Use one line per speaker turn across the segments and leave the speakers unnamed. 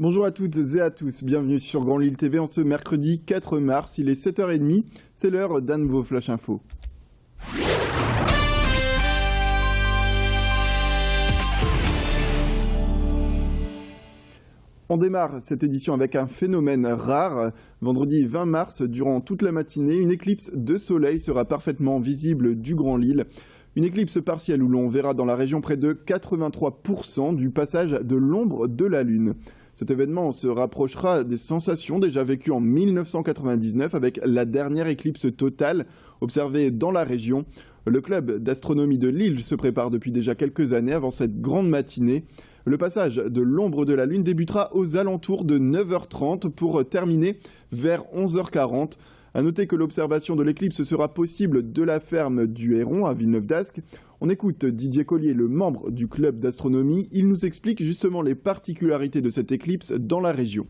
Bonjour à toutes et à tous, bienvenue sur Grand Lille TV en ce mercredi 4 mars, il est 7h30, c'est l'heure d'un nouveau Flash Info. On démarre cette édition avec un phénomène rare. Vendredi 20 mars, durant toute la matinée, une éclipse de soleil sera parfaitement visible du Grand Lille. Une éclipse partielle où l'on verra dans la région près de 83% du passage de l'ombre de la Lune. Cet événement se rapprochera des sensations déjà vécues en 1999 avec la dernière éclipse totale observée dans la région. Le club d'astronomie de Lille se prépare depuis déjà quelques années avant cette grande matinée. Le passage de l'ombre de la Lune débutera aux alentours de 9h30 pour terminer vers 11h40. A noter que l'observation de l'éclipse sera possible de la ferme du Héron à Villeneuve-d'Ascq. On écoute Didier Collier, le membre du club d'astronomie. Il nous explique justement les particularités de cette éclipse dans la région.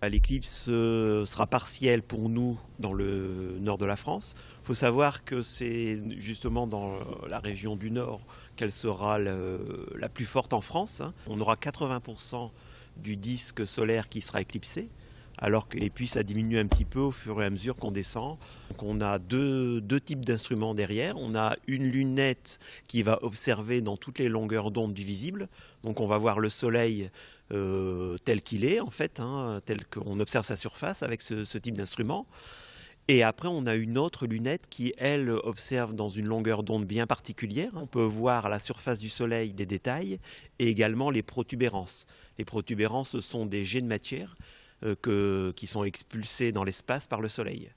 L'éclipse sera partielle pour nous dans le nord de la France. Il faut savoir que c'est justement dans la région du nord qu'elle sera la plus forte en France. On aura 80% du disque solaire qui sera éclipsé. Et puis ça diminue un petit peu au fur et à mesure qu'on descend. Donc on a deux types d'instruments derrière. On a une lunette qui va observer dans toutes les longueurs d'onde du visible. Donc on va voir le soleil tel qu'il est en fait, tel qu'on observe sa surface avec ce type d'instrument. Et après on a une autre lunette qui elle observe dans une longueur d'onde bien particulière. On peut voir à la surface du soleil des détails et également les protubérances. Les protubérances ce sont des jets de matière qui sont expulsés dans l'espace par le soleil.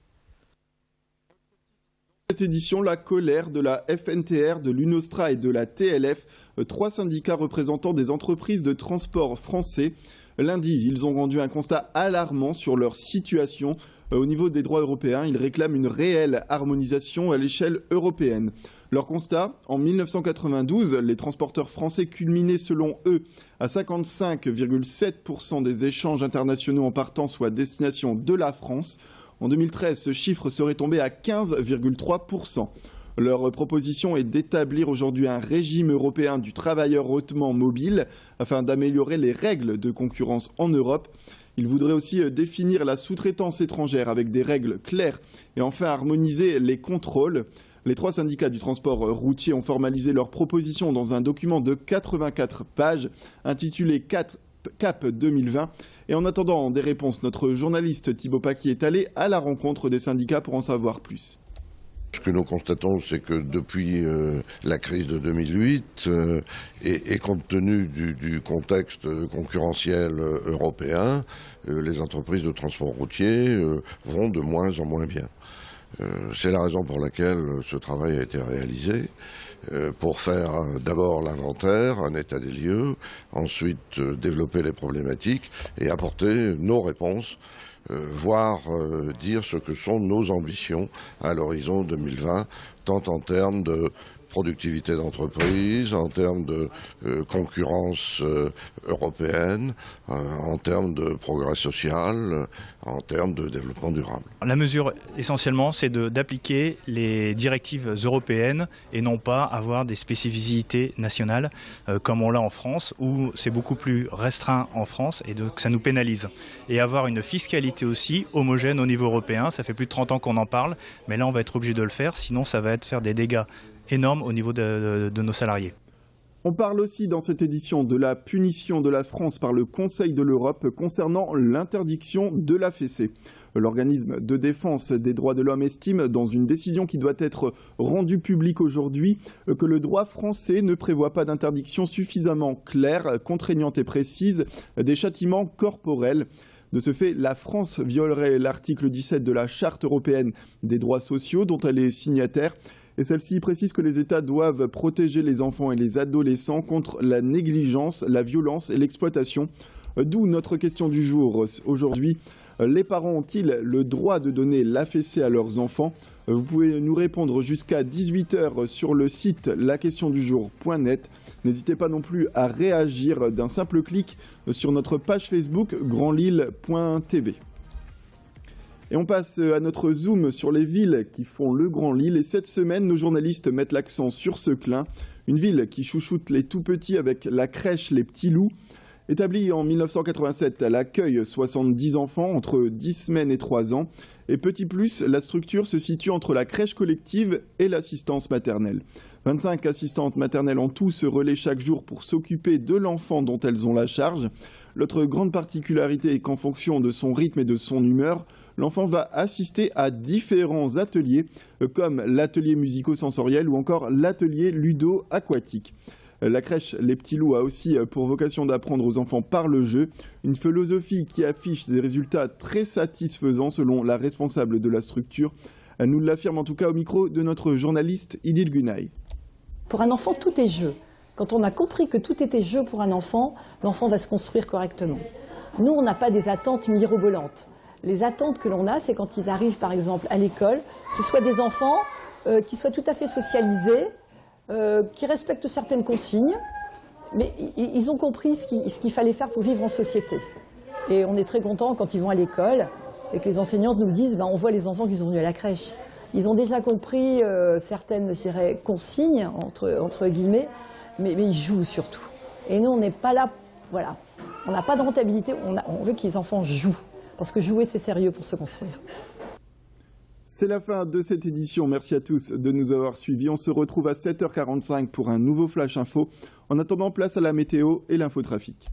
Cette édition, la colère de la FNTR, de l'UNOSTRA et de la TLF, trois syndicats représentants des entreprises de transport français. Lundi, ils ont rendu un constat alarmant sur leur situation. Au niveau des droits européens, ils réclament une réelle harmonisation à l'échelle européenne. Leur constat, en 1992, les transporteurs français culminaient selon eux à 55,7% des échanges internationaux en partance ou à destination de la France. En 2013, ce chiffre serait tombé à 15,3%. Leur proposition est d'établir aujourd'hui un régime européen du travailleur hautement mobile afin d'améliorer les règles de concurrence en Europe. Ils voudraient aussi définir la sous-traitance étrangère avec des règles claires et enfin harmoniser les contrôles. Les trois syndicats du transport routier ont formalisé leurs propositions dans un document de 84 pages intitulé CAP 2020. Et en attendant des réponses, notre journaliste Thibaut Paquis est allé à la rencontre des syndicats pour en savoir plus.
Ce que nous constatons, c'est que depuis la crise de 2008, et compte tenu du contexte concurrentiel européen, les entreprises de transport routier vont de moins en moins bien. C'est la raison pour laquelle ce travail a été réalisé, pour faire d'abord l'inventaire, un état des lieux, ensuite développer les problématiques et apporter nos réponses, voire dire ce que sont nos ambitions à l'horizon 2020, tant en termes de productivité d'entreprise, en termes de concurrence européenne, en termes de progrès social, en termes de développement durable.
La mesure essentiellement c'est d'appliquer les directives européennes et non pas avoir des spécificités nationales comme on l'a en France où c'est beaucoup plus restreint en France et donc ça nous pénalise. Et avoir une fiscalité aussi homogène au niveau européen, ça fait plus de 30 ans qu'on en parle, mais là on va être obligé de le faire, sinon ça va faire des dégâts énorme au niveau de nos salariés.
On parle aussi dans cette édition de la punition de la France par le Conseil de l'Europe concernant l'interdiction de la fessée. L'organisme de défense des droits de l'homme estime, dans une décision qui doit être rendue publique aujourd'hui, que le droit français ne prévoit pas d'interdiction suffisamment claire, contraignante et précise des châtiments corporels. De ce fait, la France violerait l'article 17 de la Charte européenne des droits sociaux dont elle est signataire. Et celle-ci précise que les États doivent protéger les enfants et les adolescents contre la négligence, la violence et l'exploitation. D'où notre question du jour aujourd'hui. Les parents ont-ils le droit de donner la fessée à leurs enfants? Vous pouvez nous répondre jusqu'à 18 h sur le site laquestiondujour.net. N'hésitez pas non plus à réagir d'un simple clic sur notre page Facebook grandlille.tv. Et on passe à notre zoom sur les villes qui font le Grand Lille. Et cette semaine, nos journalistes mettent l'accent sur Seclin, une ville qui chouchoute les tout-petits avec la crèche Les Petits Loups. Établie en 1987, elle accueille 70 enfants entre 10 semaines et 3 ans. Et petit plus, la structure se situe entre la crèche collective et l'assistance maternelle. 25 assistantes maternelles en tout se relaient chaque jour pour s'occuper de l'enfant dont elles ont la charge. L'autre grande particularité est qu'en fonction de son rythme et de son humeur, l'enfant va assister à différents ateliers, comme l'atelier musico-sensoriel ou encore l'atelier ludo-aquatique. La crèche Les Petits Loups a aussi pour vocation d'apprendre aux enfants par le jeu, une philosophie qui affiche des résultats très satisfaisants selon la responsable de la structure. Elle nous l'affirme en tout cas au micro de notre journaliste Idil Gunay.
Pour un enfant, tout est jeu. Quand on a compris que tout était jeu pour un enfant, l'enfant va se construire correctement. Nous, on n'a pas des attentes mirobolantes. Les attentes que l'on a, c'est quand ils arrivent par exemple à l'école, ce soit des enfants qui soient tout à fait socialisés, qui respectent certaines consignes, mais ils ont compris ce qu'il fallait faire pour vivre en société. Et on est très content quand ils vont à l'école et que les enseignantes nous disent on voit les enfants qui sont venus à la crèche. Ils ont déjà compris certaines, je dirais, consignes, entre guillemets, mais ils jouent surtout. Et nous, on n'est pas là, voilà, on n'a pas de rentabilité, on veut que les enfants jouent, parce que jouer, c'est sérieux pour se construire.
C'est la fin de cette édition. Merci à tous de nous avoir suivis. On se retrouve à 7h45 pour un nouveau Flash Info. En attendant, place à la météo et l'infotrafic.